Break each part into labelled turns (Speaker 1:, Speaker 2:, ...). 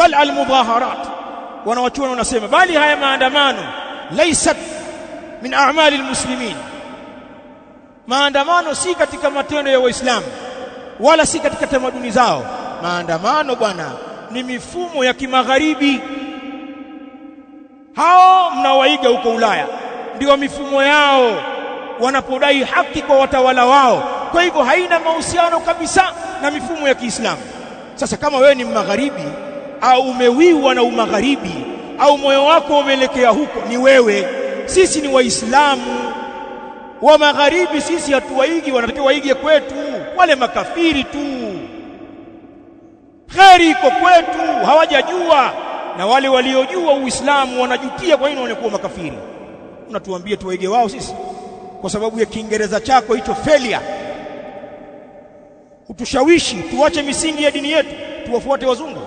Speaker 1: bal almudhaharat, wanawachuoni wanasema bali haya maandamano laysat min a'mali almuslimin, maandamano si katika matendo ya waislamu wala si katika tamaduni zao. Maandamano bwana ni mifumo ya kimagharibi. Hao mnawaiga huko Ulaya ndio mifumo yao wanapodai haki kwa watawala wao. Kwa hivyo haina mahusiano kabisa na mifumo ya Kiislamu. Sasa kama wewe ni magharibi au umewiwa na umagharibi au moyo wako umeelekea huko, ni wewe. Sisi ni waislamu wa magharibi, sisi hatuwaigi, wanatakiwa waige kwetu. Wale makafiri tu, kheri iko kwetu, hawajajua. Na wale waliojua Uislamu wanajutia kwa nini wanakuwa makafiri. Unatuambia tuwaige wao sisi kwa sababu ya Kiingereza chako hicho failure, utushawishi tuache misingi ya dini yetu tuwafuate wazungu?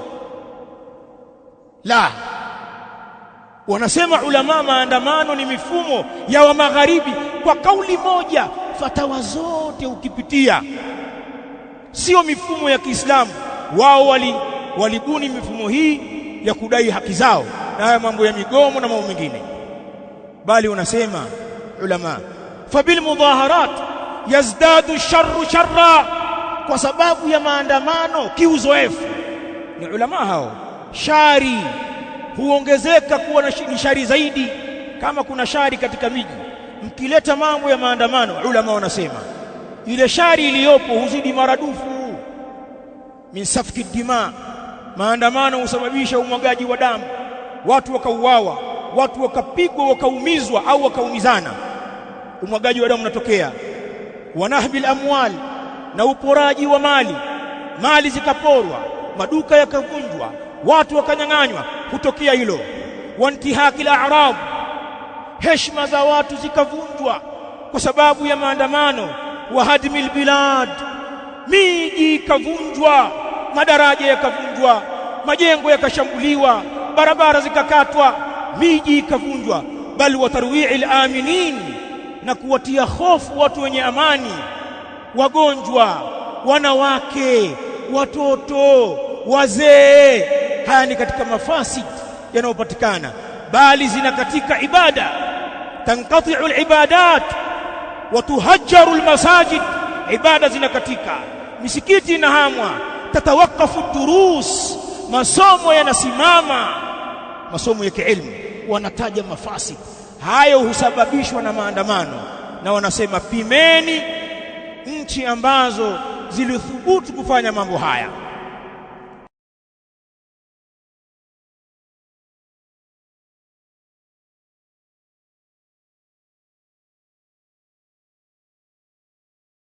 Speaker 1: La, wanasema ulama maandamano ni mifumo ya wa magharibi. Kwa kauli moja, fatawa zote ukipitia sio mifumo ya Kiislamu. Wao walibuni mifumo hii ya kudai haki zao na haya mambo ya migomo na mambo mengine. Bali wanasema ulama fabil mudhaharat yazdadu sharru sharra, kwa sababu ya maandamano kiuzoefu. Ni ulama hao, shari huongezeka kuwa ni shari zaidi. Kama kuna shari katika miji, mkileta mambo ya maandamano, ulama wanasema ile shari iliyopo huzidi maradufu. Min safki dima, maandamano husababisha umwagaji wa damu, watu wakauawa, watu wakapigwa, wakaumizwa au wakaumizana, umwagaji wa damu unatokea. Wanahbil amwal, na uporaji wa mali zikaporwa, maduka yakavunjwa, watu wakanyang'anywa, hutokea hilo. Wantihakil a'rab, heshima za watu zikavunjwa kwa sababu ya maandamano. Wahadmil bilad, miji ikavunjwa, madaraja yakavunjwa, majengo yakashambuliwa, barabara zikakatwa, miji ikavunjwa. Bal watarwi'il aminin, na kuwatia hofu watu wenye amani, wagonjwa, wanawake, watoto, wazee. Haya ni katika mafasid yanayopatikana. Bali zina katika ibada, tanqati'u al-ibadat wa tuhajjaru al-masajid, ibada zina katika, misikiti inahamwa, tatawakafu durus, masomo yanasimama, masomo ya kielimu. Wanataja mafasid hayo husababishwa na maandamano, na wanasema pimeni nchi ambazo zilithubutu kufanya mambo haya.